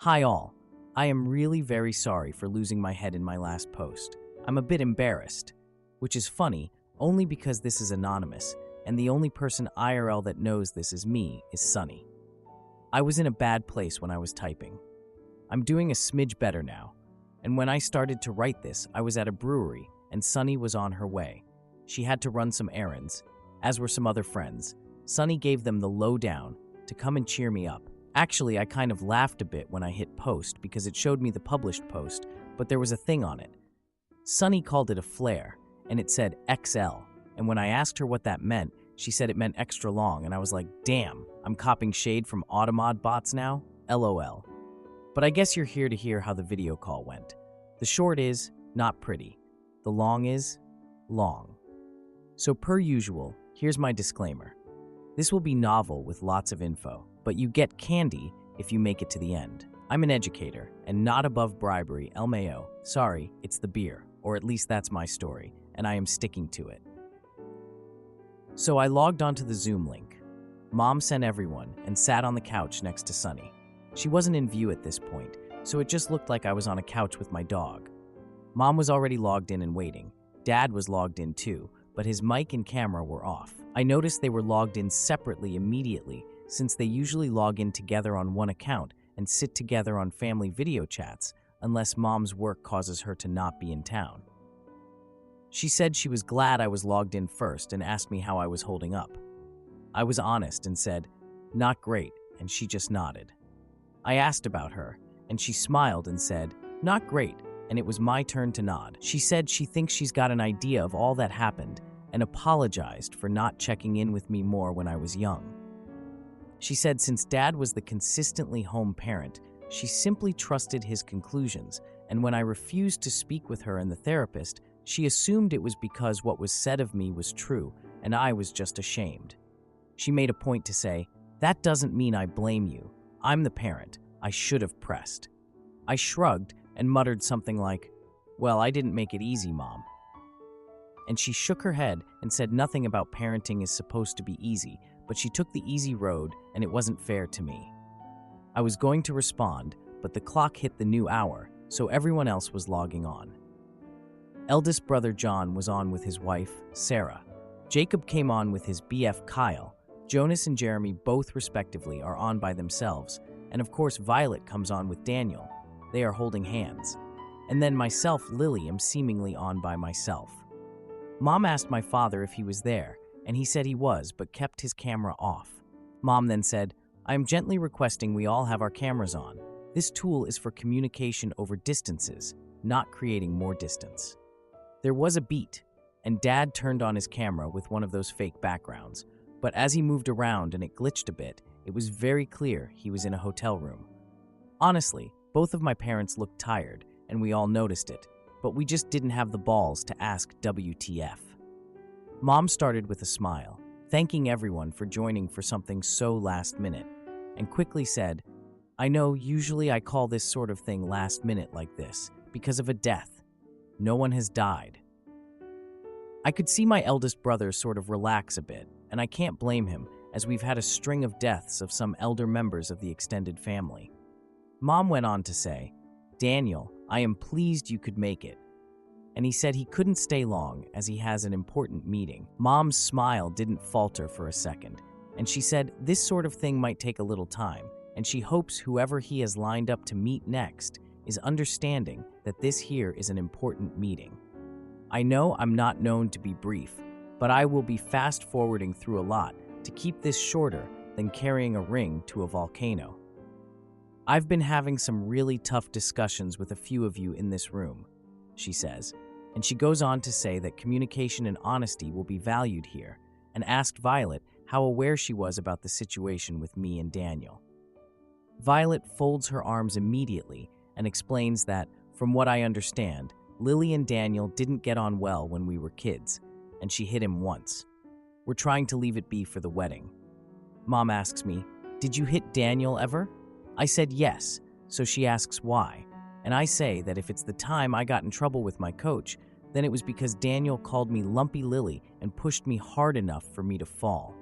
Hi all. I am really very sorry for losing my head in my last post. I'm a bit embarrassed, which is funny only because this is anonymous and the only person IRL that knows this is me is Sunny. I was in a bad place when I was typing. I'm doing a smidge better now, and when I started to write this, I was at a brewery and Sunny was on her way. She had to run some errands, as were some other friends. Sunny gave them the lowdown to come and cheer me up. Actually, I kind of laughed a bit when I hit post because it showed me the published post, but there was a thing on it. Sunny called it a flare, and it said XL, and when I asked her what that meant, she said it meant extra long, and I was like, damn, I'm copping shade from Automod bots now? LOL. But I guess you're here to hear how the video call went. The short is, not pretty. The long is, long. So per usual, here's my disclaimer. This will be novel with lots of info, but you get candy if you make it to the end. I'm an educator, and not above bribery, LMAO. Sorry, it's the beer, or at least that's my story, and I am sticking to it. So I logged onto the Zoom link. Mom sent everyone and sat on the couch next to Sunny. She wasn't in view at this point, so it just looked like I was on a couch with my dog. Mom was already logged in and waiting. Dad was logged in too, but his mic and camera were off. I noticed they were logged in separately immediately, since they usually log in together on one account and sit together on family video chats, unless Mom's work causes her to not be in town. She said she was glad I was logged in first and asked me how I was holding up. I was honest and said, "Not great," and she just nodded. I asked about her, and she smiled and said, "Not great," and it was my turn to nod. She said she thinks she's got an idea of all that happened and apologized for not checking in with me more when I was young. She said since Dad was the consistently home parent, she simply trusted his conclusions, and when I refused to speak with her and the therapist, she assumed it was because what was said of me was true, and I was just ashamed. She made a point to say, "That doesn't mean I blame you. I'm the parent. I should have pressed." I shrugged and muttered something like, "Well, I didn't make it easy, Mom." And she shook her head and said nothing about parenting is supposed to be easy, but she took the easy road and it wasn't fair to me. I was going to respond, but the clock hit the new hour, so everyone else was logging on. Eldest brother John was on with his wife, Sarah. Jacob came on with his BF Kyle. Jonas and Jeremy both respectively are on by themselves, and of course Violet comes on with Daniel. They are holding hands. And then myself, Lily, am seemingly on by myself. Mom asked my father if he was there, and he said he was, but kept his camera off. Mom then said, "I am gently requesting we all have our cameras on. This tool is for communication over distances, not creating more distance." There was a beat, and Dad turned on his camera with one of those fake backgrounds, but as he moved around and it glitched a bit, it was very clear he was in a hotel room. Honestly, both of my parents looked tired, and we all noticed it, but we just didn't have the balls to ask WTF. Mom started with a smile, thanking everyone for joining for something so last minute, and quickly said, "I know usually I call this sort of thing last minute like this, because of a death. No one has died." I could see my eldest brother sort of relax a bit, and I can't blame him, as we've had a string of deaths of some elder members of the extended family. Mom went on to say, "Daniel, I am pleased you could make it." And he said he couldn't stay long as he has an important meeting. Mom's smile didn't falter for a second, and she said this sort of thing might take a little time, and she hopes whoever he has lined up to meet next is understanding that this here is an important meeting. I know I'm not known to be brief, but I will be fast-forwarding through a lot to keep this shorter than carrying a ring to a volcano. I've been having some really tough discussions with a few of you in this room, she says, and she goes on to say that communication and honesty will be valued here, and asked Violet how aware she was about the situation with me and Daniel. Violet folds her arms immediately and explains that, from what I understand, Lily and Daniel didn't get on well when we were kids, and she hit him once. We're trying to leave it be for the wedding. Mom asks me, "Did you hit Daniel ever?" I said yes, so she asks why, and I say that if it's the time I got in trouble with my coach, then it was because Daniel called me Lumpy Lily and pushed me hard enough for me to fall.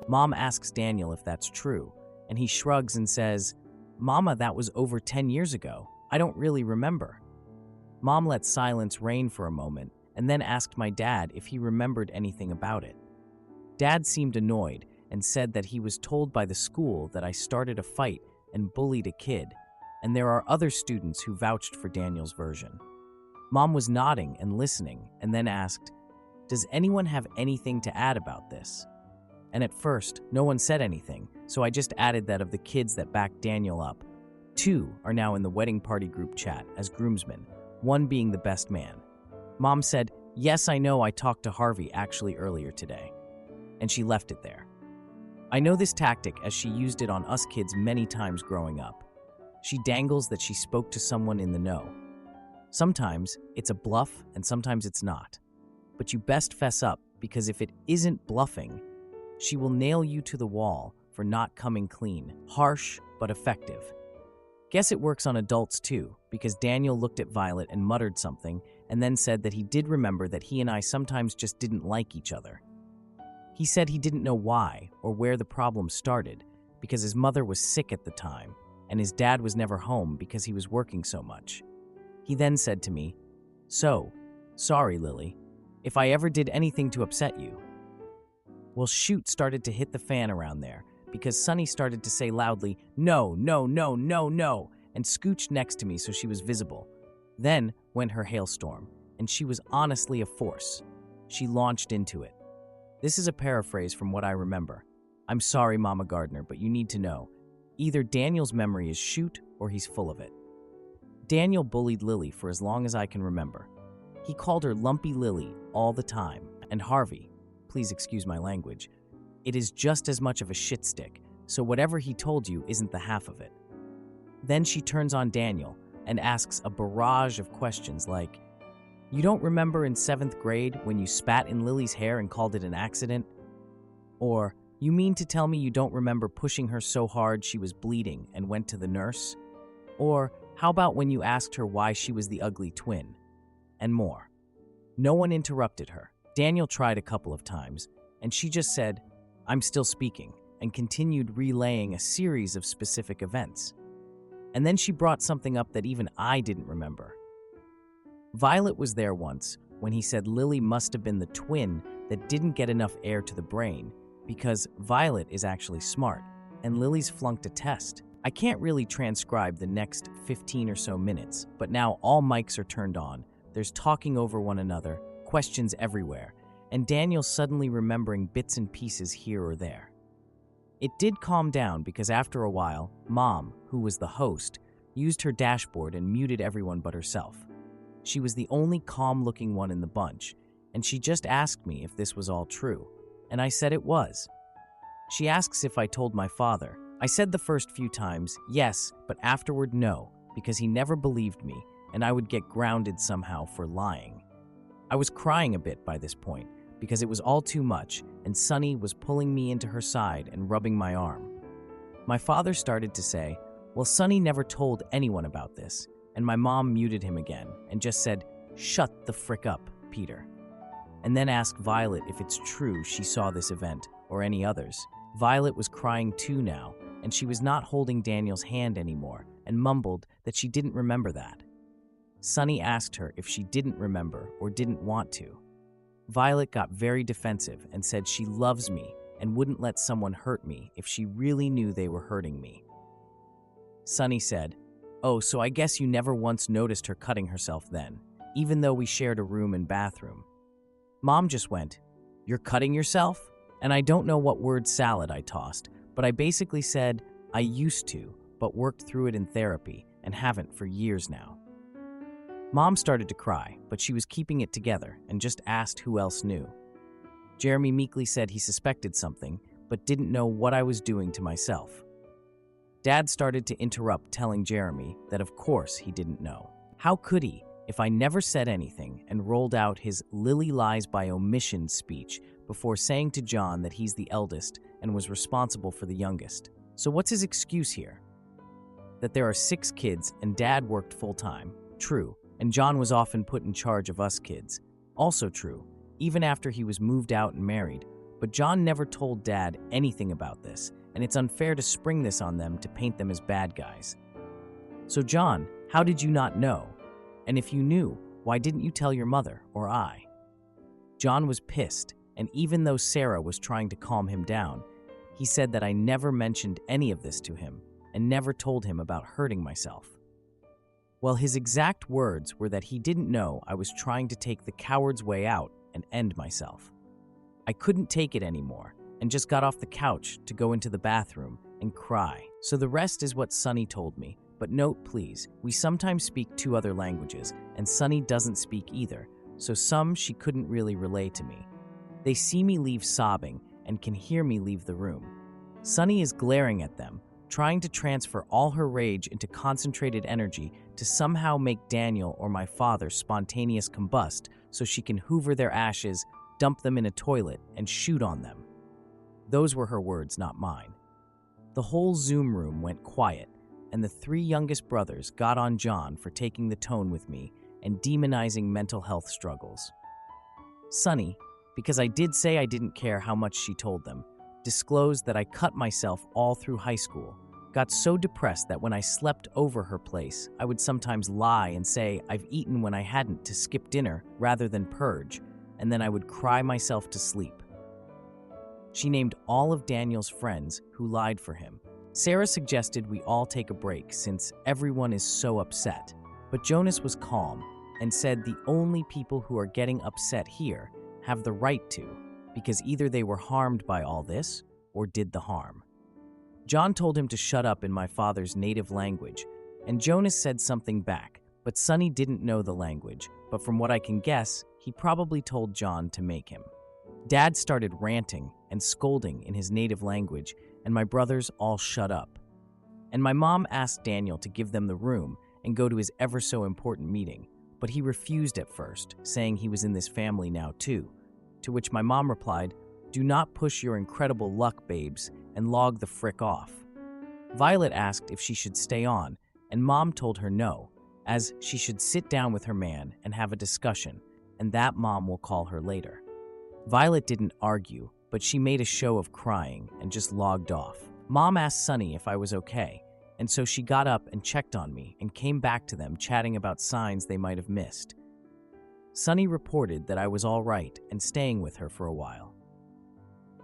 Mom asks Daniel if that's true, and he shrugs and says, Mama, that was over 10 years ago. I don't really remember. Mom let silence reign for a moment and then asked my dad if he remembered anything about it. Dad seemed annoyed and said that he was told by the school that I started a fight and bullied a kid, and there are other students who vouched for Daniel's version. Mom was nodding and listening and then asked, "Does anyone have anything to add about this?" And at first, no one said anything, so I just added that of the kids that backed Daniel up, 2 are now in the wedding party group chat as groomsmen, 1 being the best man. Mom said, "Yes, I know, I talked to Harvey actually earlier today." And she left it there. I know this tactic as she used it on us kids many times growing up. She dangles that she spoke to someone in the know. Sometimes it's a bluff and sometimes it's not. But you best fess up, because if it isn't bluffing, she will nail you to the wall for not coming clean. Harsh, but effective. Guess it works on adults too, because Daniel looked at Violet and muttered something and then said that he did remember that he and I sometimes just didn't like each other. He said he didn't know why or where the problem started because his mother was sick at the time and his dad was never home because he was working so much. He then said to me, "So, sorry, Lily, if I ever did anything to upset you." Well, shoot started to hit the fan around there because Sunny started to say loudly, "No, no, no, no, no," and scooched next to me so she was visible. Then went her hailstorm, and she was honestly a force. She launched into it. This is a paraphrase from what I remember. I'm sorry, Mama Gardner, but you need to know. Either Daniel's memory is shoot or he's full of it. Daniel bullied Lily for as long as I can remember. He called her Lumpy Lily all the time, and Harvey, please excuse my language, it is just as much of a shit stick, so whatever he told you isn't the half of it. Then she turns on Daniel and asks a barrage of questions like, "You don't remember in 7th grade when you spat in Lily's hair and called it an accident?" Or, "You mean to tell me you don't remember pushing her so hard she was bleeding and went to the nurse?" Or, "How about when you asked her why she was the ugly twin?" And more. No one interrupted her. Daniel tried a couple of times, and she just said, "I'm still speaking," and continued relaying a series of specific events. And then she brought something up that even I didn't remember. Violet was there once when he said Lily must have been the twin that didn't get enough air to the brain because Violet is actually smart and Lily's flunked a test. I can't really transcribe the next 15 or so minutes, but now all mics are turned on, there's talking over one another, questions everywhere, and Daniel suddenly remembering bits and pieces here or there. It did calm down because after a while, Mom, who was the host, used her dashboard and muted everyone but herself. She was the only calm-looking one in the bunch, and she just asked me if this was all true, and I said it was. She asks if I told my father. I said the first few times, yes, but afterward no, because he never believed me, and I would get grounded somehow for lying. I was crying a bit by this point, because it was all too much, and Sunny was pulling me into her side and rubbing my arm. My father started to say, "Well, Sunny never told anyone about this," and my mom muted him again and just said, "Shut the frick up, Peter." And then asked Violet if it's true she saw this event or any others. Violet was crying too now, and she was not holding Daniel's hand anymore and mumbled that she didn't remember that. Sunny asked her if she didn't remember or didn't want to. Violet got very defensive and said she loves me and wouldn't let someone hurt me if she really knew they were hurting me. Sunny said, "Oh, so I guess you never once noticed her cutting herself then, even though we shared a room and bathroom." Mom just went, "You're cutting yourself?" And I don't know what word salad I tossed, but I basically said, I used to, but worked through it in therapy and haven't for years now. Mom started to cry, but she was keeping it together and just asked who else knew. Jeremy meekly said he suspected something, but didn't know what I was doing to myself. Dad started to interrupt, telling Jeremy that of course he didn't know. How could he, if I never said anything, and rolled out his Lily lies by omission speech before saying to John that he's the eldest and was responsible for the youngest. So what's his excuse here? That there are 6 kids and Dad worked full-time. True. And John was often put in charge of us kids. Also true, even after he was moved out and married. But John never told Dad anything about this, and it's unfair to spring this on them to paint them as bad guys. So John, how did you not know? And if you knew, why didn't you tell your mother or I? John was pissed, and even though Sarah was trying to calm him down, he said that I never mentioned any of this to him and never told him about hurting myself. Well, his exact words were that he didn't know I was trying to take the coward's way out and end myself. I couldn't take it anymore and just got off the couch to go into the bathroom and cry. So the rest is what Sunny told me. But note, please, we sometimes speak 2 other languages, and Sunny doesn't speak either, so some she couldn't really relay to me. They see me leave sobbing and can hear me leave the room. Sunny is glaring at them, trying to transfer all her rage into concentrated energy to somehow make Daniel or my father spontaneous combust so she can hoover their ashes, dump them in a toilet, and shoot on them. Those were her words, not mine. The whole Zoom room went quiet, and the 3 youngest brothers got on John for taking the tone with me and demonizing mental health struggles. Sunny, because I did say I didn't care how much she told them, disclosed that I cut myself all through high school, got so depressed that when I slept over her place, I would sometimes lie and say I've eaten when I hadn't to skip dinner rather than purge, and then I would cry myself to sleep. She named all of Daniel's friends who lied for him. Sarah suggested we all take a break since everyone is so upset, but Jonas was calm and said the only people who are getting upset here have the right to, because either they were harmed by all this or did the harm. John told him to shut up in my father's native language, and Jonas said something back, but Sunny didn't know the language, but from what I can guess, he probably told John to make him. Dad started ranting and scolding in his native language, and my brothers all shut up. And my mom asked Daniel to give them the room and go to his ever so important meeting, but he refused at first, saying he was in this family now too, to which my mom replied, "Do not push your incredible luck, babes, and log the frick off." Violet asked if she should stay on, and Mom told her no, as she should sit down with her man and have a discussion, and that Mom will call her later. Violet didn't argue, but she made a show of crying and just logged off. Mom asked Sunny if I was okay, and so she got up and checked on me and came back to them chatting about signs they might have missed. Sunny reported that I was all right and staying with her for a while.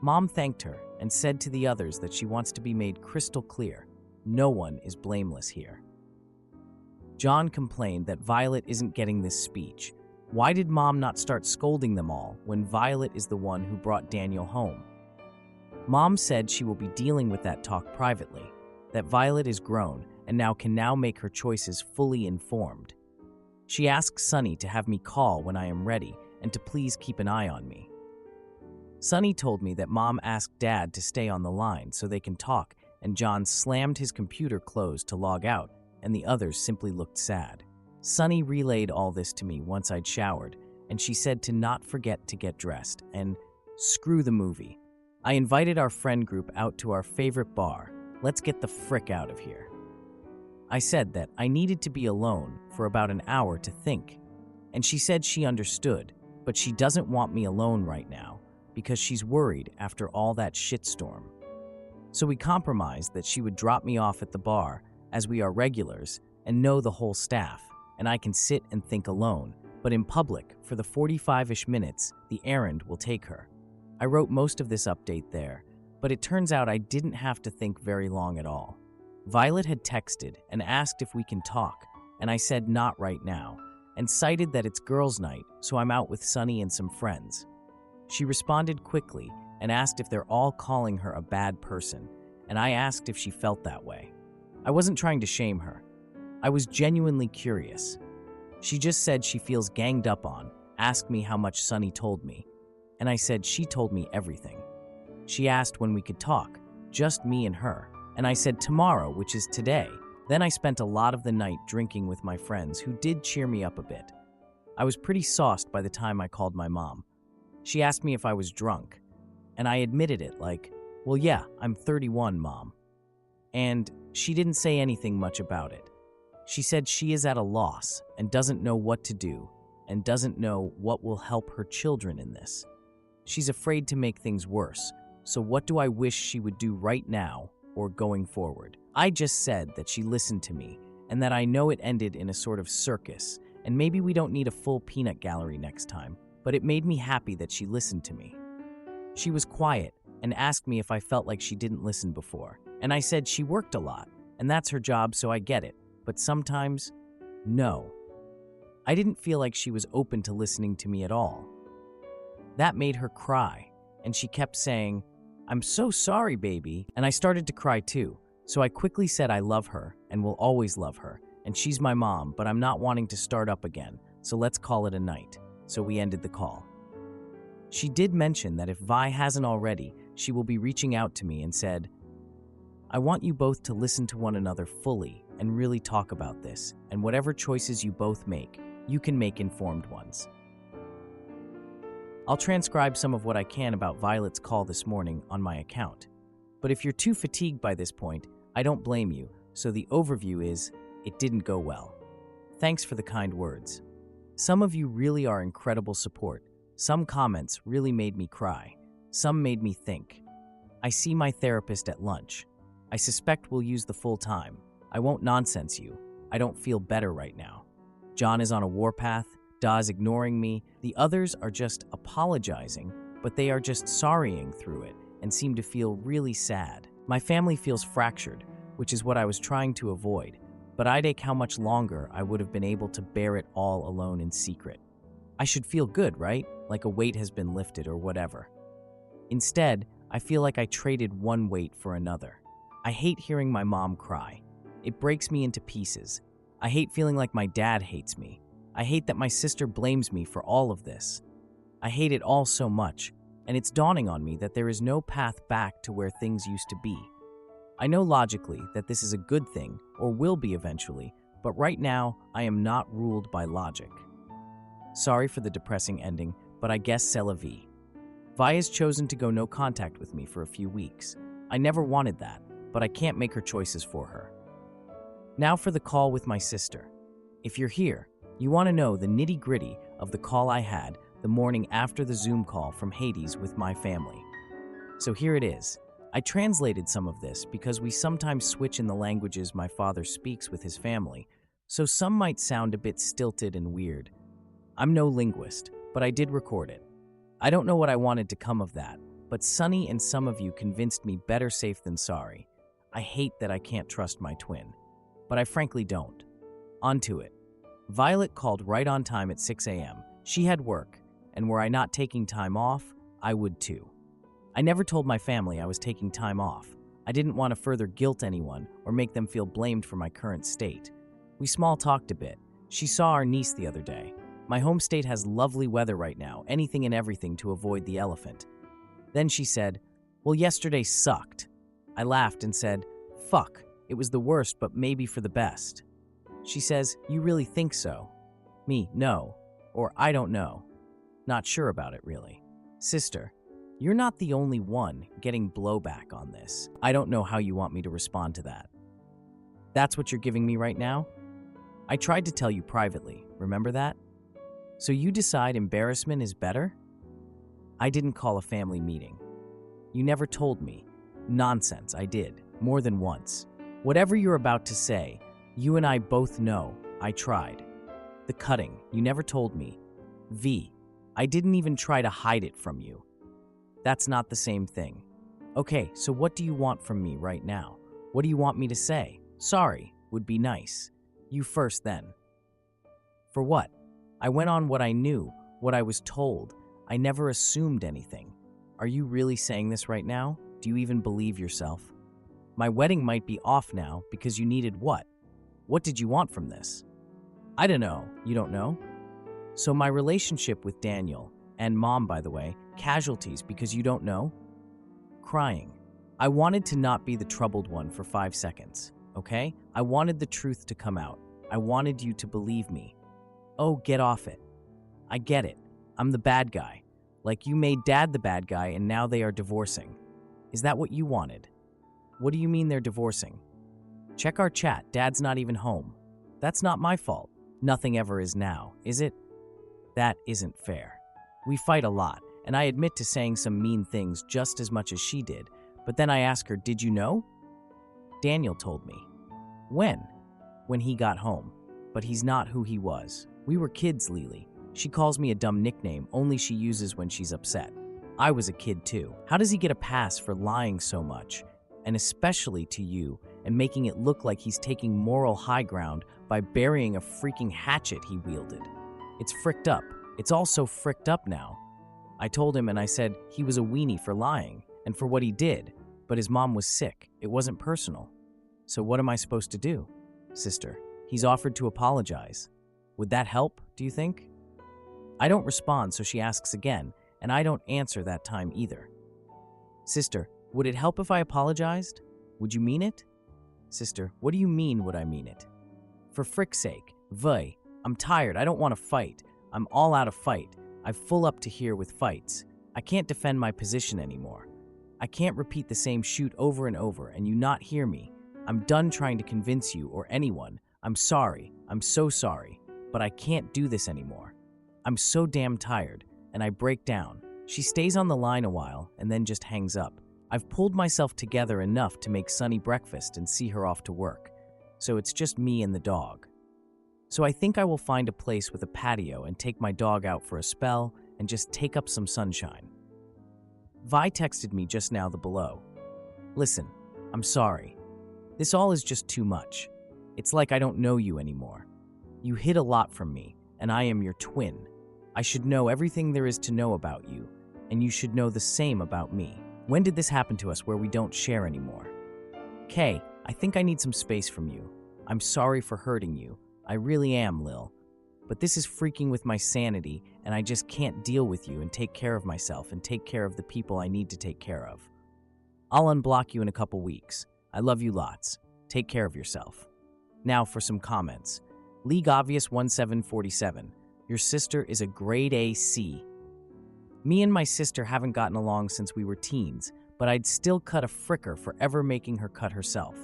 Mom thanked her and said to the others that she wants to be made crystal clear, no one is blameless here. John complained that Violet isn't getting this speech. Why did Mom not start scolding them all when Violet is the one who brought Daniel home? Mom said she will be dealing with that talk privately, that Violet is grown and can now make her choices fully informed. She asked Sunny to have me call when I am ready and to please keep an eye on me. Sunny told me that Mom asked Dad to stay on the line so they can talk, and John slammed his computer closed to log out, and the others simply looked sad. Sunny relayed all this to me once I'd showered, and she said to not forget to get dressed and screw the movie. I invited our friend group out to our favorite bar. Let's get the frick out of here. I said that I needed to be alone for about an hour to think, and she said she understood, but she doesn't want me alone right now because she's worried after all that shitstorm. So we compromised that she would drop me off at the bar, as we are regulars and know the whole staff, and I can sit and think alone, but in public for the 45-ish minutes the errand will take her. I wrote most of this update there, but it turns out I didn't have to think very long at all. Violet had texted and asked if we can talk, and I said not right now, and cited that it's girls' night, so I'm out with Sunny and some friends. She responded quickly and asked if they're all calling her a bad person, and I asked if she felt that way. I wasn't trying to shame her. I was genuinely curious. She just said she feels ganged up on, asked me how much Sunny told me, and I said she told me everything. She asked when we could talk, just me and her, and I said tomorrow, which is today. Then I spent a lot of the night drinking with my friends who did cheer me up a bit. I was pretty sauced by the time I called my mom. She asked me if I was drunk, and I admitted it like, well, yeah, I'm 31, Mom. And she didn't say anything much about it. She said she is at a loss and doesn't know what to do and doesn't know what will help her children in this. She's afraid to make things worse, So what do I wish she would do right now or going forward? I just said that she listened to me and that I know it ended in a sort of circus, and maybe we don't need a full peanut gallery next time, but it made me happy that she listened to me. She was quiet and asked me if I felt like she didn't listen before, and I said she worked a lot, and that's her job, so I get it, but sometimes, no. I didn't feel like she was open to listening to me at all. That made her cry, and she kept saying, "I'm so sorry, baby," and I started to cry too. So I quickly said I love her and will always love her, and she's my mom, but I'm not wanting to start up again, so let's call it a night. So we ended the call. She did mention that if Vi hasn't already, she will be reaching out to me and said, "I want you both to listen to one another fully and really talk about this, and whatever choices you both make, you can make informed ones." I'll transcribe some of what I can about Violet's call this morning on my account. But if you're too fatigued by this point, I don't blame you, so the overview is, it didn't go well. Thanks for the kind words. Some of you really are incredible support. Some comments really made me cry. Some made me think. I see my therapist at lunch. I suspect we'll use the full time. I won't nonsense you. I don't feel better right now. John is on a warpath. Da's ignoring me. The others are just apologizing, but they are just sorrying through it and seem to feel really sad. My family feels fractured, which is what I was trying to avoid, but I'd ache how much longer I would have been able to bear it all alone in secret. I should feel good, right? Like a weight has been lifted or whatever. Instead, I feel like I traded one weight for another. I hate hearing my mom cry. It breaks me into pieces. I hate feeling like my dad hates me. I hate that my sister blames me for all of this. I hate it all so much, and it's dawning on me that there is no path back to where things used to be. I know logically that this is a good thing, or will be eventually, but right now I am not ruled by logic. Sorry for the depressing ending, but I guess c'est la vie. Vi has chosen to go no contact with me for a few weeks. I never wanted that, but I can't make her choices for her. Now for the call with my sister. If you're here, you want to know the nitty-gritty of the call I had the morning after the Zoom call from Hades with my family. So here it is. I translated some of this because we sometimes switch in the languages my father speaks with his family, so some might sound a bit stilted and weird. I'm no linguist, but I did record it. I don't know what I wanted to come of that, but Sunny and some of you convinced me better safe than sorry. I hate that I can't trust my twin, but I frankly don't. On to it. Violet called right on time at 6 a.m. She had work, and were I not taking time off, I would too. I never told my family I was taking time off. I didn't want to further guilt anyone or make them feel blamed for my current state. We small talked a bit. She saw our niece the other day. My home state has lovely weather right now, anything and everything to avoid the elephant. Then she said, "Well, yesterday sucked." I laughed and said, "Fuck, it was the worst, but maybe for the best." She says, "You really think so?" Me, "No," or "I don't know. Not sure about it, really." Sister, you're not the only one getting blowback on this. I don't know how you want me to respond to that. That's what you're giving me right now? I tried to tell you privately, remember that? So you decide embarrassment is better? I didn't call a family meeting. You never told me. Nonsense, I did, more than once. Whatever you're about to say, you and I both know I tried. The cutting, you never told me. V, I didn't even try to hide it from you. That's not the same thing. Okay, so what do you want from me right now? What do you want me to say? Sorry would be nice. You first then. For what? I went on what I knew, what I was told. I never assumed anything. Are you really saying this right now? Do you even believe yourself? My wedding might be off now because you needed what? What did you want from this? I don't know. You don't know? So my relationship with Daniel, and Mom, by the way, casualties because you don't know? Crying. I wanted to not be the troubled one for 5 seconds, okay? I wanted the truth to come out. I wanted you to believe me. Oh, get off it. I get it. I'm the bad guy. Like you made Dad the bad guy and now they are divorcing. Is that what you wanted? What do you mean they're divorcing? Check our chat. Dad's not even home. That's not my fault. Nothing ever is now, is it? That isn't fair. We fight a lot, and I admit to saying some mean things just as much as she did, but then I ask her, "Did you know?" Daniel told me. When? When he got home. But he's not who he was. We were kids, Lily. She calls me a dumb nickname only she uses when she's upset. I was a kid too. How does he get a pass for lying so much? And especially to you, and making it look like he's taking moral high ground by burying a freaking hatchet he wielded. It's fricked up. It's all so fricked up now. I told him and I said he was a weenie for lying and for what he did, but his mom was sick. It wasn't personal. So what am I supposed to do? Sister, he's offered to apologize. Would that help, do you think? I don't respond, so she asks again, and I don't answer that time either. Sister, would it help if I apologized? Would you mean it? Sister, what do you mean would I mean it? For frick's sake, vey, I'm tired, I don't want to fight. I'm all out of fight. I've full up to here with fights. I can't defend my position anymore. I can't repeat the same shoot over and over and you not hear me. I'm done trying to convince you or anyone. I'm sorry. I'm so sorry. But I can't do this anymore. I'm so damn tired, and I break down. She stays on the line a while and then just hangs up. I've pulled myself together enough to make Sunny breakfast and see her off to work. So it's just me and the dog. So I think I will find a place with a patio and take my dog out for a spell and just take up some sunshine. Vi texted me just now the below. Listen, I'm sorry. This all is just too much. It's like I don't know you anymore. You hid a lot from me, and I am your twin. I should know everything there is to know about you, and you should know the same about me. When did this happen to us where we don't share anymore? Kay, I think I need some space from you. I'm sorry for hurting you. I really am, Lil. But this is freaking with my sanity, and I just can't deal with you and take care of myself and take care of the people I need to take care of. I'll unblock you in a couple weeks. I love you lots. Take care of yourself. Now for some comments. League Obvious 1747. Your sister is a grade A C. Me and my sister haven't gotten along since we were teens, but I'd still cut a fricker for ever making her cut herself.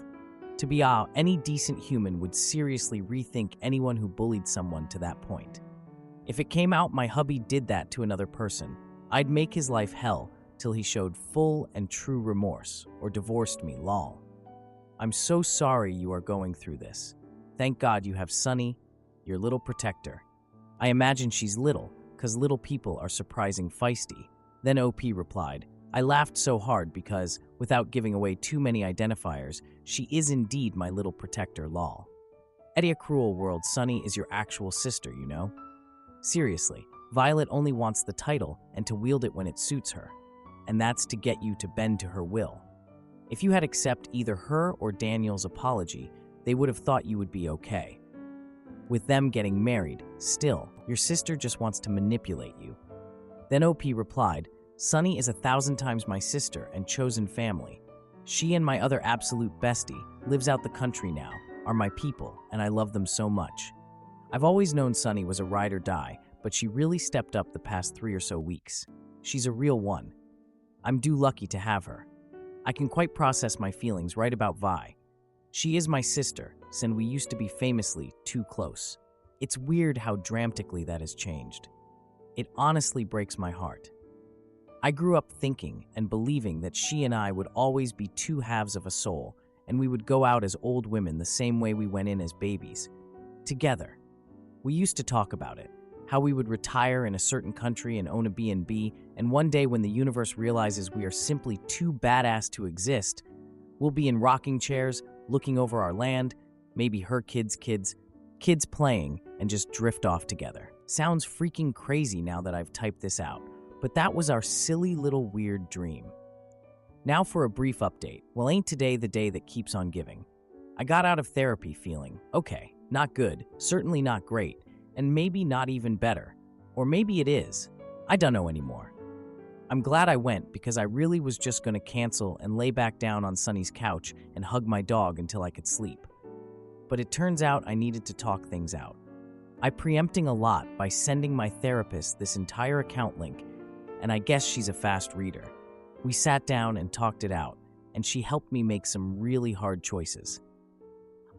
To be any decent human would seriously rethink anyone who bullied someone to that point. If it came out my hubby did that to another person, I'd make his life hell till he showed full and true remorse or divorced me, lol. I'm so sorry you are going through this. Thank God you have Sunny, your little protector. I imagine she's little, 'cause little people are surprising feisty. Then OP replied, I laughed so hard because, without giving away too many identifiers, she is indeed my little protector, lol. Eddie, a cruel world, Sunny is your actual sister, you know? Seriously, Violet only wants the title and to wield it when it suits her. And that's to get you to bend to her will. If you had accepted either her or Daniel's apology, they would have thought you would be okay. With them getting married, still, your sister just wants to manipulate you. Then OP replied, Sunny is 1,000 times my sister and chosen family. She and my other absolute bestie lives out the country now, are my people, and I love them so much. I've always known Sunny was a ride or die, but she really stepped up the past 3 or so weeks. She's a real one. I'm due lucky to have her. I can quite process my feelings right about Vi. She is my sister, since we used to be famously too close. It's weird how dramatically that has changed. It honestly breaks my heart. I grew up thinking and believing that she and I would always be two halves of a soul, and we would go out as old women the same way we went in as babies. Together. We used to talk about it, how we would retire in a certain country and own a B&B, and one day when the universe realizes we are simply too badass to exist, we'll be in rocking chairs, looking over our land, maybe her kids' playing, and just drift off together. Sounds freaking crazy now that I've typed this out. But that was our silly little weird dream. Now for a brief update. Well, ain't today the day that keeps on giving. I got out of therapy feeling, okay, not good, certainly not great, and maybe not even better. Or maybe it is. I don't know anymore. I'm glad I went because I really was just going to cancel and lay back down on Sunny's couch and hug my dog until I could sleep. But it turns out I needed to talk things out. I preempting a lot by sending my therapist this entire account link, and I guess she's a fast reader. We sat down and talked it out, and she helped me make some really hard choices.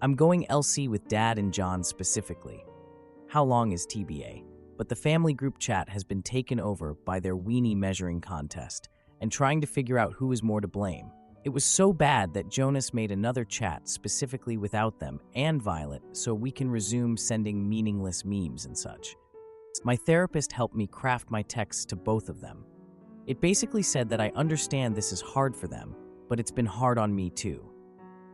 I'm going LC with Dad and John specifically. How long is TBA? but the family group chat has been taken over by their weenie measuring contest and trying to figure out who is more to blame. It was so bad that Jonas made another chat specifically without them and Violet so we can resume sending meaningless memes and such. My therapist helped me craft my texts to both of them. It basically said that I understand this is hard for them, but it's been hard on me too.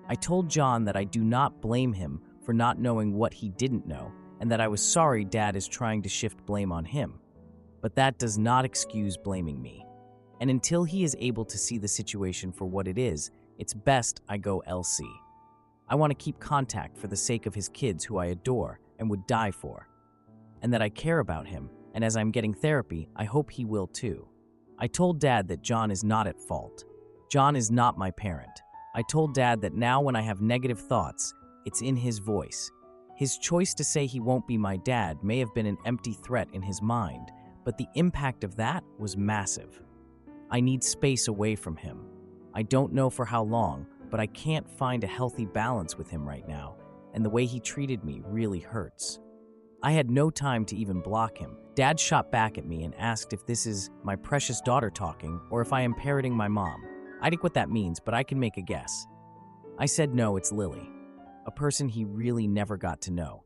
I told John that I do not blame him for not knowing what he didn't know, and that I was sorry Dad is trying to shift blame on him. But that does not excuse blaming me. And until he is able to see the situation for what it is, it's best I go LC. I want to keep contact for the sake of his kids who I adore and would die for. And that I care about him, and as I'm getting therapy, I hope he will too. I told Dad that John is not at fault. John is not my parent. I told Dad that now when I have negative thoughts, it's in his voice. His choice to say he won't be my dad may have been an empty threat in his mind, but the impact of that was massive. I need space away from him. I don't know for how long, but I can't find a healthy balance with him right now, and the way he treated me really hurts. I had no time to even block him. Dad shot back at me and asked if this is my precious daughter talking or if I am parroting my mom. I think what that means, but I can make a guess. I said no, it's Lily, a person he really never got to know.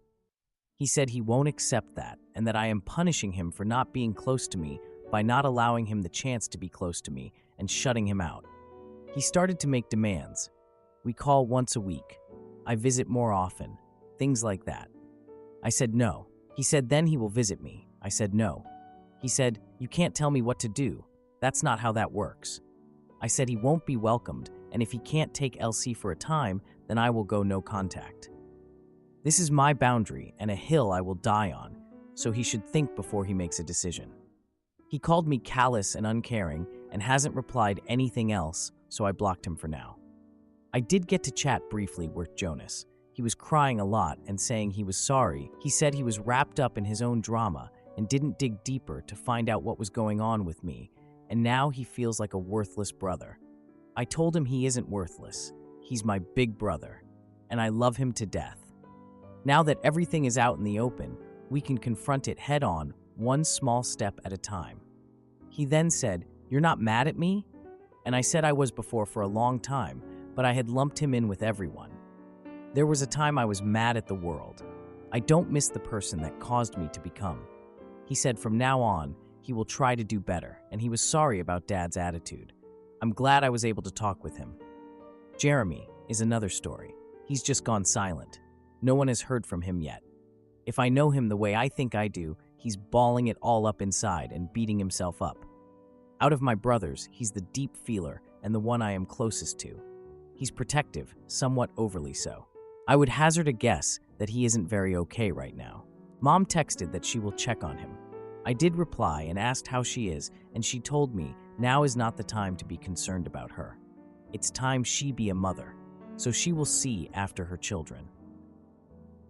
He said he won't accept that and that I am punishing him for not being close to me by not allowing him the chance to be close to me and shutting him out. He started to make demands. We call once a week. I visit more often. Things like that. I said no. He said then he will visit me. I said no. He said, you can't tell me what to do. That's not how that works. I said he won't be welcomed, and if he can't take LC for a time, then I will go no contact. This is my boundary and a hill I will die on, so he should think before he makes a decision. He called me callous and uncaring and hasn't replied anything else, so I blocked him for now. I did get to chat briefly with Jonas. He was crying a lot and saying he was sorry. He said he was wrapped up in his own drama and didn't dig deeper to find out what was going on with me, and now he feels like a worthless brother. I told him he isn't worthless. He's my big brother, and I love him to death. Now that everything is out in the open, we can confront it head on, one small step at a time. He then said, "You're not mad at me?" And I said I was before for a long time, but I had lumped him in with everyone. There was a time I was mad at the world. I don't miss the person that caused me to become. He said from now on, he will try to do better, and he was sorry about Dad's attitude. I'm glad I was able to talk with him. Jeremy is another story. He's just gone silent. No one has heard from him yet. If I know him the way I think I do, he's balling it all up inside and beating himself up. Out of my brothers, he's the deep feeler and the one I am closest to. He's protective, somewhat overly so. I would hazard a guess that he isn't very okay right now. Mom texted that she will check on him. I did reply and asked how she is, and she told me now is not the time to be concerned about her. It's time she be a mother, so she will see after her children.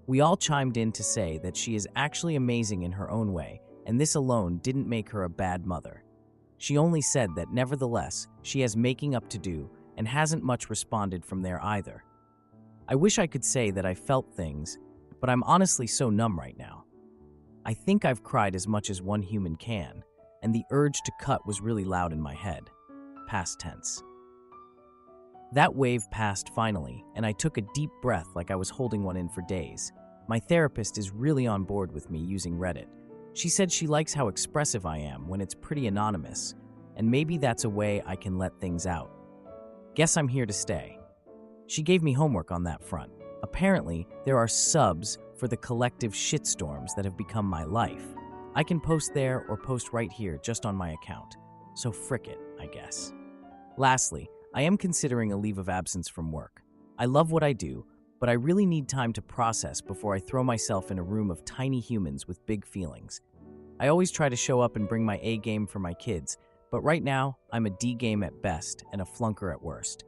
We all chimed in to say that she is actually amazing in her own way, and this alone didn't make her a bad mother. She only said that nevertheless, she has making up to do and hasn't much responded from there either. I wish I could say that I felt things, but I'm honestly so numb right now. I think I've cried as much as one human can, and the urge to cut was really loud in my head. Past tense. That wave passed finally, and I took a deep breath like I was holding one in for days. My therapist is really on board with me using Reddit. She said she likes how expressive I am when it's pretty anonymous, and maybe that's a way I can let things out. Guess I'm here to stay. She gave me homework on that front. Apparently, there are subs for the collective shitstorms that have become my life. I can post there or post right here just on my account. So frick it, I guess. Lastly, I am considering a leave of absence from work. I love what I do, but I really need time to process before I throw myself in a room of tiny humans with big feelings. I always try to show up and bring my A game for my kids, but right now, I'm a D game at best and a flunker at worst.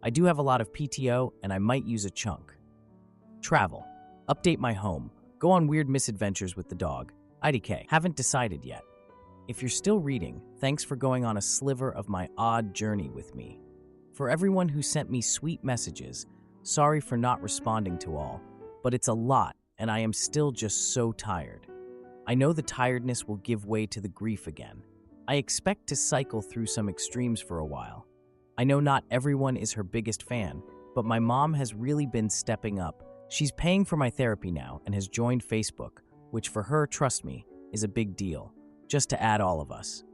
I do have a lot of PTO, and I might use a chunk. Travel. Update my home. Go on weird misadventures with the dog. IDK. Haven't decided yet. If you're still reading, thanks for going on a sliver of my odd journey with me. For everyone who sent me sweet messages, sorry for not responding to all, but it's a lot, and I am still just so tired. I know the tiredness will give way to the grief again. I expect to cycle through some extremes for a while. I know not everyone is her biggest fan, but my mom has really been stepping up. She's paying for my therapy now and has joined Facebook, which for her, trust me, is a big deal, just to add all of us.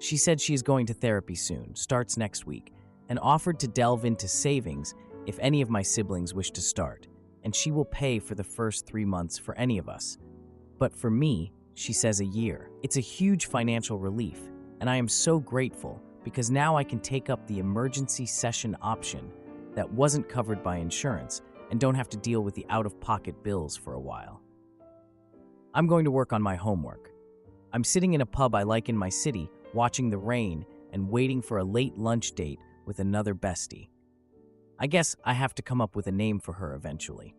She said she is going to therapy soon, starts next week, and offered to delve into savings if any of my siblings wish to start, and she will pay for the first 3 months for any of us. But for me, she says a year. It's a huge financial relief, and I am so grateful because now I can take up the emergency session option that wasn't covered by insurance and don't have to deal with the out-of-pocket bills for a while. I'm going to work on my homework. I'm sitting in a pub I like in my city, watching the rain and waiting for a late lunch date with another bestie. I guess I have to come up with a name for her eventually.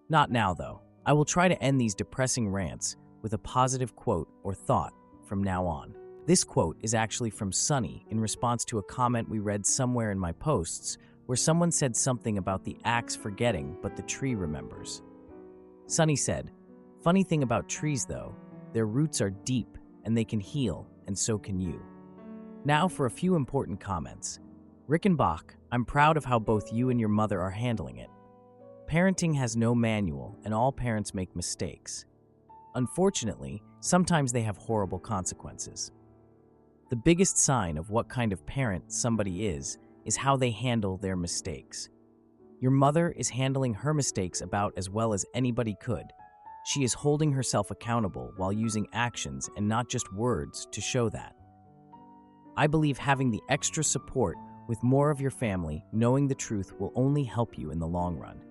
Not now, though. I will try to end these depressing rants with a positive quote or thought from now on. This quote is actually from Sunny in response to a comment we read somewhere in my posts where someone said something about the axe forgetting but the tree remembers. Sunny said, "Funny thing about trees though, their roots are deep and they can heal, and so can you." Now for a few important comments. Rickenbach, I'm proud of how both you and your mother are handling it. Parenting has no manual and all parents make mistakes. Unfortunately, sometimes they have horrible consequences. The biggest sign of what kind of parent somebody is how they handle their mistakes. Your mother is handling her mistakes about as well as anybody could. She is holding herself accountable while using actions and not just words to show that. I believe having the extra support with more of your family knowing the truth will only help you in the long run.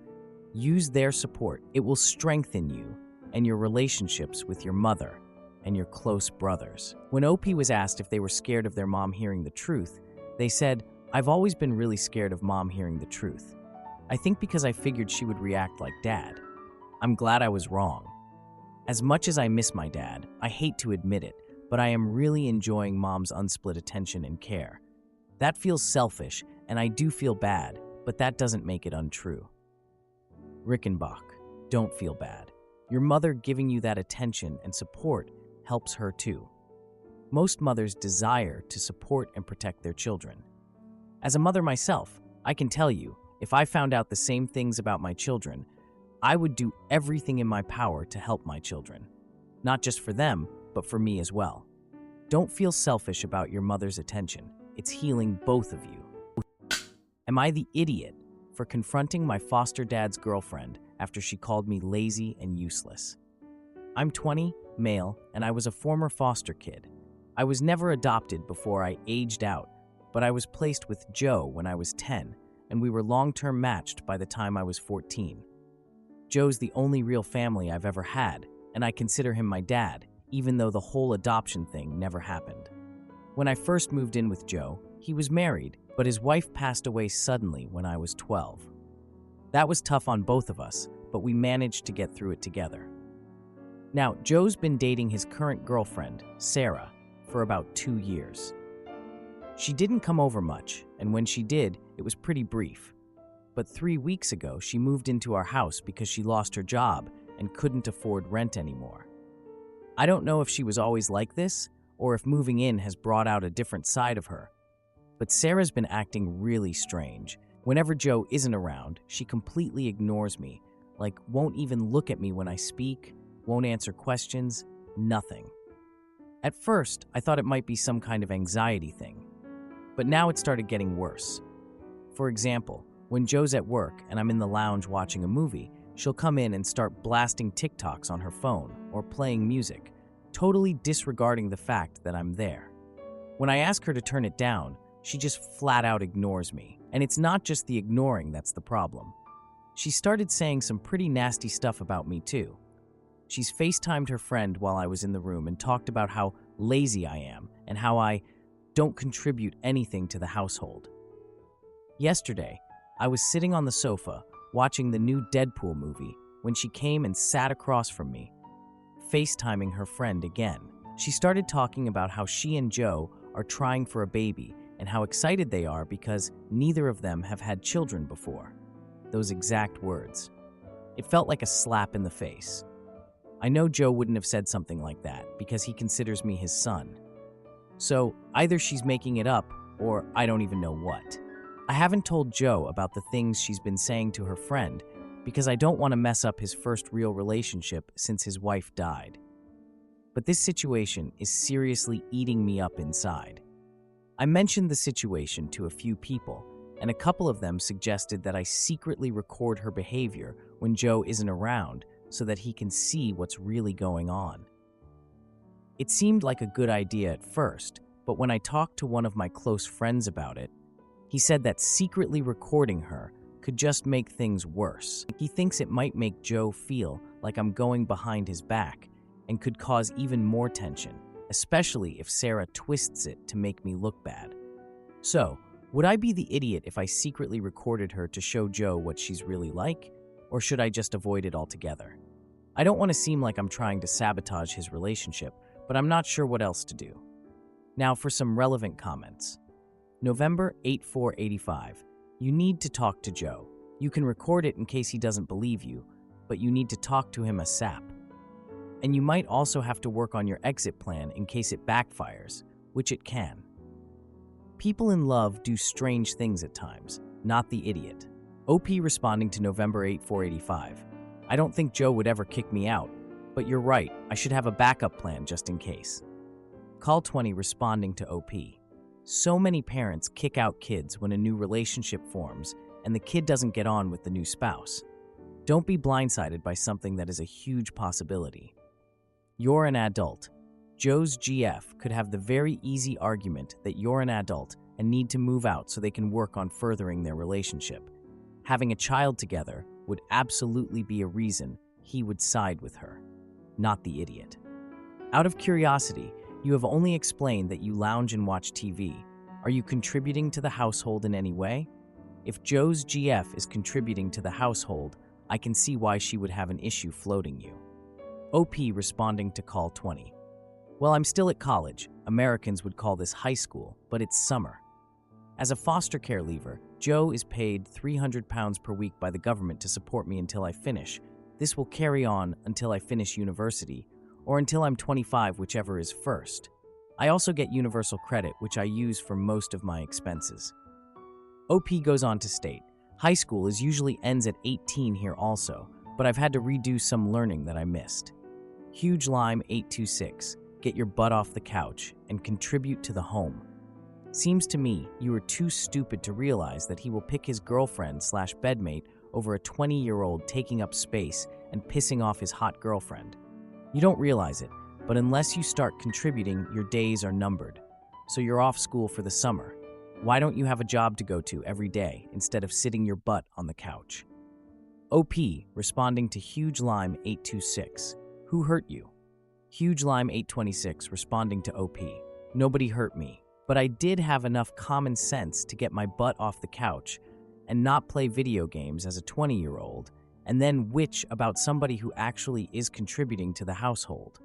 Use their support. It will strengthen you and your relationships with your mother and your close brothers. When OP was asked if they were scared of their mom hearing the truth, they said, "I've always been really scared of mom hearing the truth. I think because I figured she would react like dad. I'm glad I was wrong. As much as I miss my dad, I hate to admit it, but I am really enjoying mom's unsplit attention and care. That feels selfish, and I do feel bad, but that doesn't make it untrue." Rickenbach, don't feel bad. Your mother giving you that attention and support helps her too. Most mothers desire to support and protect their children. As a mother myself, I can tell you, if I found out the same things about my children, I would do everything in my power to help my children. Not just for them, but for me as well. Don't feel selfish about your mother's attention. It's healing both of you. Am I the idiot for confronting my foster dad's girlfriend after she called me lazy and useless? I'm 20, male, and I was a former foster kid. I was never adopted before I aged out, but I was placed with Joe when I was 10, and we were long-term matched by the time I was 14. Joe's the only real family I've ever had, and I consider him my dad, even though the whole adoption thing never happened. When I first moved in with Joe, he was married, but his wife passed away suddenly when I was 12. That was tough on both of us, but we managed to get through it together. Now, Joe's been dating his current girlfriend, Sarah, for about 2 years. She didn't come over much, and when she did, it was pretty brief. But 3 weeks ago, she moved into our house because she lost her job and couldn't afford rent anymore. I don't know if she was always like this, or if moving in has brought out a different side of her. But Sarah's been acting really strange. Whenever Joe isn't around, she completely ignores me, like won't even look at me when I speak, won't answer questions, nothing. At first, I thought it might be some kind of anxiety thing, but now it started getting worse. For example, when Joe's at work and I'm in the lounge watching a movie, she'll come in and start blasting TikToks on her phone or playing music, totally disregarding the fact that I'm there. When I ask her to turn it down, she just flat out ignores me. And it's not just the ignoring that's the problem. She started saying some pretty nasty stuff about me too. She's FaceTimed her friend while I was in the room and talked about how lazy I am and how I don't contribute anything to the household. Yesterday, I was sitting on the sofa watching the new Deadpool movie when she came and sat across from me, FaceTiming her friend again. She started talking about how she and Joe are trying for a baby and how excited they are because neither of them have had children before. Those exact words. It felt like a slap in the face. I know Joe wouldn't have said something like that because he considers me his son. So either she's making it up or I don't even know what. I haven't told Joe about the things she's been saying to her friend because I don't want to mess up his first real relationship since his wife died. But this situation is seriously eating me up inside. I mentioned the situation to a few people, and a couple of them suggested that I secretly record her behavior when Joe isn't around so that he can see what's really going on. It seemed like a good idea at first, but when I talked to one of my close friends about it, he said that secretly recording her could just make things worse. He thinks it might make Joe feel like I'm going behind his back and could cause even more tension, especially if Sarah twists it to make me look bad. So, would I be the idiot if I secretly recorded her to show Joe what she's really like, or should I just avoid it altogether? I don't want to seem like I'm trying to sabotage his relationship, but I'm not sure what else to do. Now for some relevant comments. November 8485. You need to talk to Joe. You can record it in case he doesn't believe you, but you need to talk to him ASAP. And you might also have to work on your exit plan in case it backfires, which it can. People in love do strange things at times, not the idiot. OP responding to November 8485. I don't think Joe would ever kick me out, but you're right, I should have a backup plan just in case. Call 20 responding to OP. So many parents kick out kids when a new relationship forms and the kid doesn't get on with the new spouse. Don't be blindsided by something that is a huge possibility. You're an adult. Joe's GF could have the very easy argument that you're an adult and need to move out so they can work on furthering their relationship. Having a child together would absolutely be a reason he would side with her, not the idiot. Out of curiosity, you have only explained that you lounge and watch TV. Are you contributing to the household in any way? If Joe's GF is contributing to the household, I can see why she would have an issue floating you. OP responding to call 20. Well, I'm still at college. Americans would call this high school, but it's summer. As a foster care leaver, Joe is paid £300 per week by the government to support me until I finish. This will carry on until I finish university, or until I'm 25, whichever is first. I also get universal credit, which I use for most of my expenses. OP goes on to state, high school usually ends at 18 here also, but I've had to redo some learning that I missed. Huge Lime 826, get your butt off the couch and contribute to the home. Seems to me you are too stupid to realize that he will pick his girlfriend/bedmate over a 20-year-old taking up space and pissing off his hot girlfriend. You don't realize it, but unless you start contributing, your days are numbered. So you're off school for the summer. Why don't you have a job to go to every day instead of sitting your butt on the couch? OP responding to Huge Lime 826. Who hurt you? Huge Lime 826 responding to OP. Nobody hurt me, but I did have enough common sense to get my butt off the couch and not play video games as a 20-year-old, and then witch about somebody who actually is contributing to the household.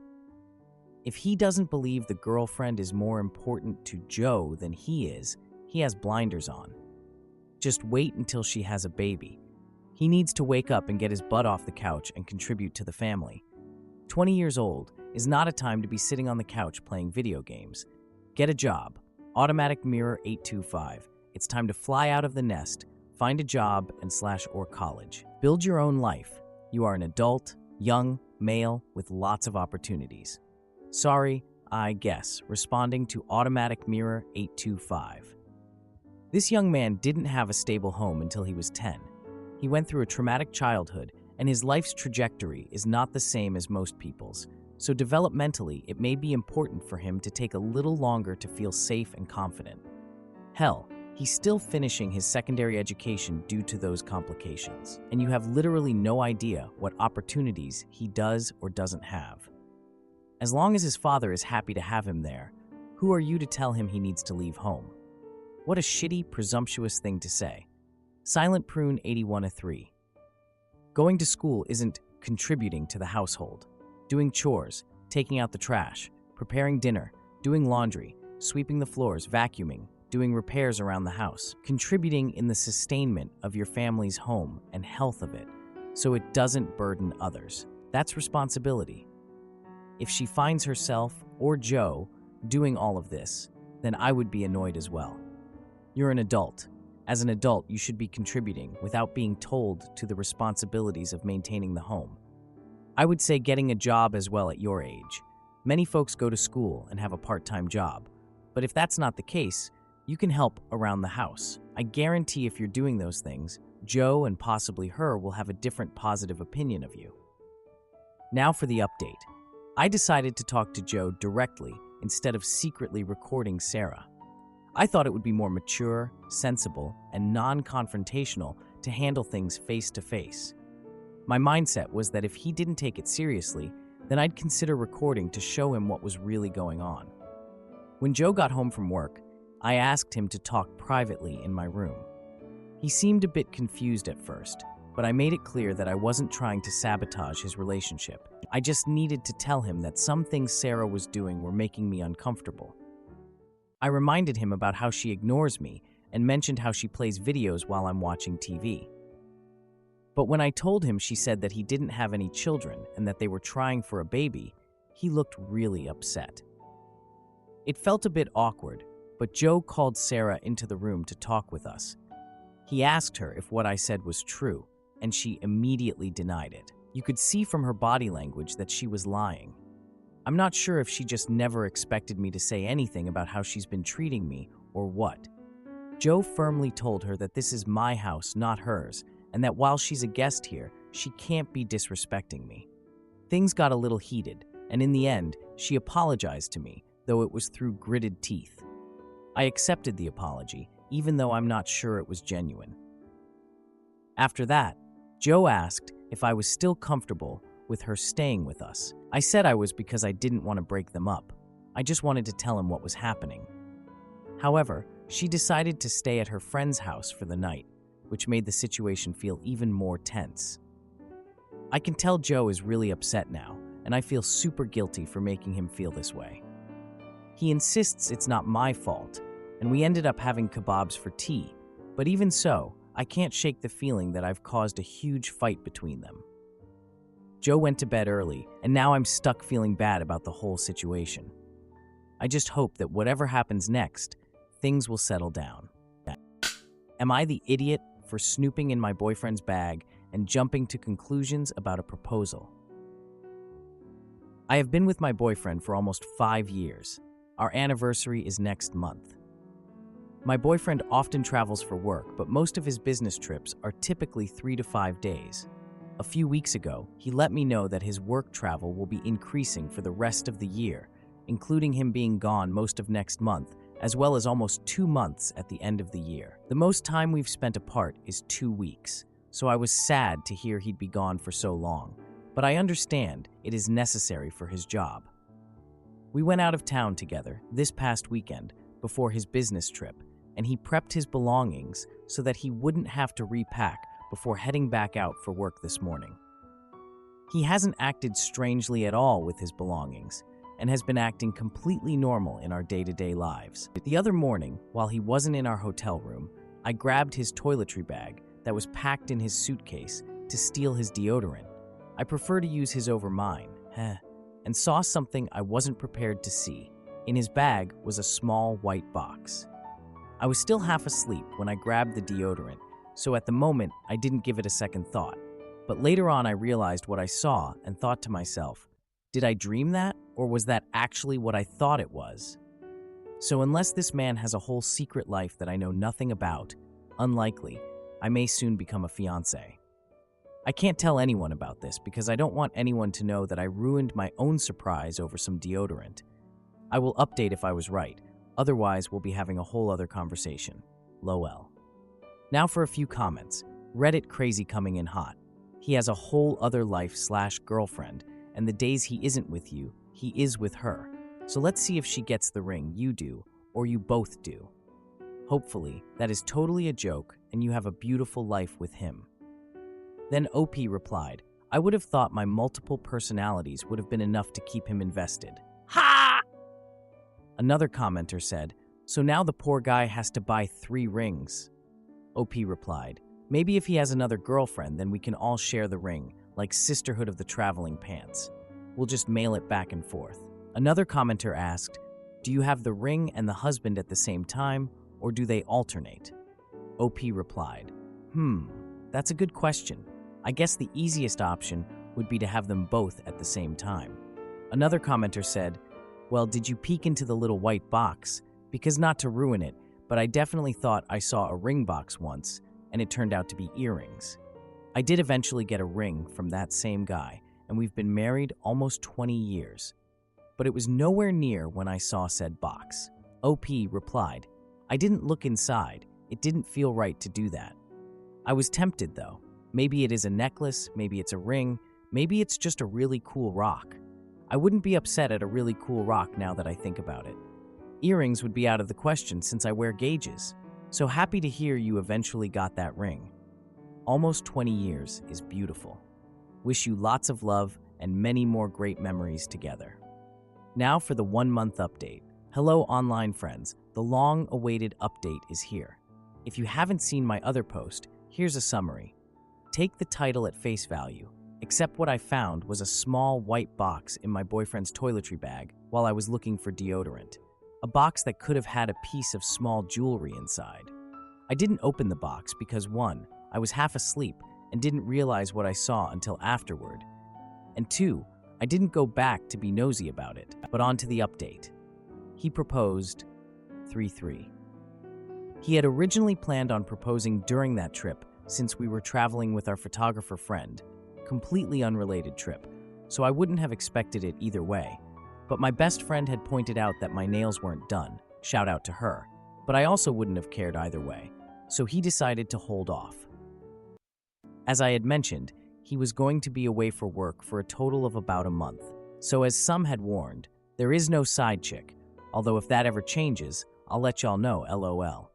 If he doesn't believe the girlfriend is more important to Joe than he has blinders on. Just wait until she has a baby. He needs to wake up and get his butt off the couch and contribute to the family. 20 years old is not a time to be sitting on the couch playing video games. Get a job. Automatic Mirror 825. It's time to fly out of the nest, find a job and/or college. Build your own life. You are an adult, young, male with lots of opportunities. Sorry, I guess, responding to Automatic Mirror 825. This young man didn't have a stable home until he was 10. He went through a traumatic childhood, and his life's trajectory is not the same as most people's. So developmentally, it may be important for him to take a little longer to feel safe and confident. Hell, he's still finishing his secondary education due to those complications, and you have literally no idea what opportunities he does or doesn't have. As long as his father is happy to have him there, who are you to tell him he needs to leave home? What a shitty, presumptuous thing to say. Silent Prune 81-3. Going to school isn't contributing to the household. Doing chores, taking out the trash, preparing dinner, doing laundry, sweeping the floors, vacuuming, doing repairs around the house, contributing in the sustainment of your family's home and health of it, so it doesn't burden others. That's responsibility. If she finds herself, or Joe, doing all of this, then I would be annoyed as well. You're an adult. As an adult, you should be contributing without being told to the responsibilities of maintaining the home. I would say getting a job as well at your age. Many folks go to school and have a part-time job, but if that's not the case, you can help around the house. I guarantee if you're doing those things, Joe and possibly her will have a different positive opinion of you. Now for the update. I decided to talk to Joe directly instead of secretly recording Sarah. I thought it would be more mature, sensible, and non-confrontational to handle things face-to-face. My mindset was that if he didn't take it seriously, then I'd consider recording to show him what was really going on. When Joe got home from work, I asked him to talk privately in my room. He seemed a bit confused at first, but I made it clear that I wasn't trying to sabotage his relationship. I just needed to tell him that some things Sarah was doing were making me uncomfortable. I reminded him about how she ignores me and mentioned how she plays videos while I'm watching TV. But when I told him she said that he didn't have any children and that they were trying for a baby, he looked really upset. It felt a bit awkward, but Joe called Sarah into the room to talk with us. He asked her if what I said was true, and she immediately denied it. You could see from her body language that she was lying. I'm not sure if she just never expected me to say anything about how she's been treating me or what. Joe firmly told her that this is my house, not hers, and that while she's a guest here, she can't be disrespecting me. Things got a little heated, and in the end, she apologized to me, though it was through gritted teeth. I accepted the apology, even though I'm not sure it was genuine. After that, Joe asked if I was still comfortable with her staying with us. I said I was because I didn't want to break them up. I just wanted to tell him what was happening. However, she decided to stay at her friend's house for the night, which made the situation feel even more tense. I can tell Joe is really upset now, and I feel super guilty for making him feel this way. He insists it's not my fault, and we ended up having kebabs for tea, but even so, I can't shake the feeling that I've caused a huge fight between them. Joe went to bed early, and now I'm stuck feeling bad about the whole situation. I just hope that whatever happens next, things will settle down. Am I the idiot for snooping in my boyfriend's bag and jumping to conclusions about a proposal? I have been with my boyfriend for almost 5 years. Our anniversary is next month. My boyfriend often travels for work, but most of his business trips are typically 3 to 5 days. A few weeks ago, he let me know that his work travel will be increasing for the rest of the year, including him being gone most of next month, as well as almost 2 months at the end of the year. The most time we've spent apart is 2 weeks, so I was sad to hear he'd be gone for so long, but I understand it is necessary for his job. We went out of town together this past weekend before his business trip, and he prepped his belongings so that he wouldn't have to repack before heading back out for work this morning. He hasn't acted strangely at all with his belongings, and has been acting completely normal in our day-to-day lives. The other morning, while he wasn't in our hotel room, I grabbed his toiletry bag that was packed in his suitcase to steal his deodorant. I prefer to use his over mine, and saw something I wasn't prepared to see. In his bag was a small white box. I was still half asleep when I grabbed the deodorant, so at the moment I didn't give it a second thought. But later on I realized what I saw and thought to myself, did I dream that, or was that actually what I thought it was? So unless this man has a whole secret life that I know nothing about, unlikely, I may soon become a fiancé. I can't tell anyone about this because I don't want anyone to know that I ruined my own surprise over some deodorant. I will update if I was right, otherwise we'll be having a whole other conversation. LOL. Now for a few comments. Reddit crazy coming in hot. He has a whole other life/girlfriend, and the days he isn't with you, he is with her. So let's see if she gets the ring you do, or you both do. Hopefully, that is totally a joke, and you have a beautiful life with him. Then OP replied, I would have thought my multiple personalities would have been enough to keep him invested. Ha! Another commenter said, so now the poor guy has to buy 3 rings. OP replied, maybe if he has another girlfriend, then we can all share the ring, like Sisterhood of the Traveling Pants. We'll just mail it back and forth. Another commenter asked, do you have the ring and the husband at the same time, or do they alternate? OP replied, that's a good question. I guess the easiest option would be to have them both at the same time. Another commenter said, well, did you peek into the little white box? Because not to ruin it, but I definitely thought I saw a ring box once, and it turned out to be earrings. I did eventually get a ring from that same guy, and we've been married almost 20 years. But it was nowhere near when I saw said box. OP replied, I didn't look inside. It didn't feel right to do that. I was tempted though. Maybe it is a necklace, maybe it's a ring, maybe it's just a really cool rock. I wouldn't be upset at a really cool rock now that I think about it. Earrings would be out of the question since I wear gauges. So happy to hear you eventually got that ring. Almost 20 years is beautiful. Wish you lots of love and many more great memories together. Now for the 1-month update. Hello online friends, the long-awaited update is here. If you haven't seen my other post, here's a summary. Take the title at face value, except what I found was a small white box in my boyfriend's toiletry bag while I was looking for deodorant. A box that could have had a piece of small jewelry inside. I didn't open the box because 1, I was half asleep and didn't realize what I saw until afterward. And 2, I didn't go back to be nosy about it, but on to the update. He proposed 3-3. He had originally planned on proposing during that trip since we were traveling with our photographer friend, completely unrelated trip, so I wouldn't have expected it either way. But my best friend had pointed out that my nails weren't done, shout out to her, but I also wouldn't have cared either way, so he decided to hold off. As I had mentioned, he was going to be away for work for a total of about a month, so as some had warned, there is no side chick, although if that ever changes, I'll let y'all know, LOL.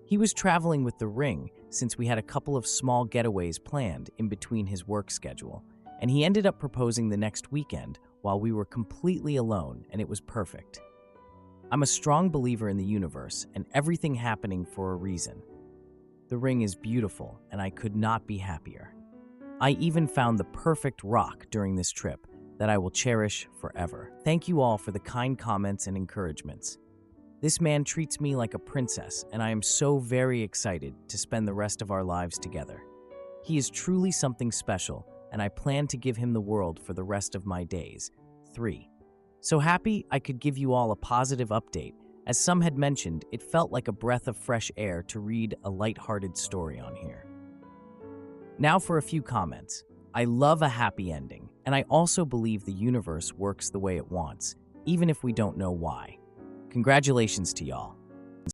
He was traveling with the ring since we had a couple of small getaways planned in between his work schedule, and he ended up proposing the next weekend while we were completely alone, and it was perfect. I'm a strong believer in the universe and everything happening for a reason. The ring is beautiful, and I could not be happier. I even found the perfect rock during this trip that I will cherish forever. Thank you all for the kind comments and encouragements. This man treats me like a princess, and I am so very excited to spend the rest of our lives together. He is truly something special, and I plan to give him the world for the rest of my days. 3. So happy I could give you all a positive update. As some had mentioned, it felt like a breath of fresh air to read a lighthearted story on here. Now for a few comments. I love a happy ending, and I also believe the universe works the way it wants, even if we don't know why. Congratulations to y'all.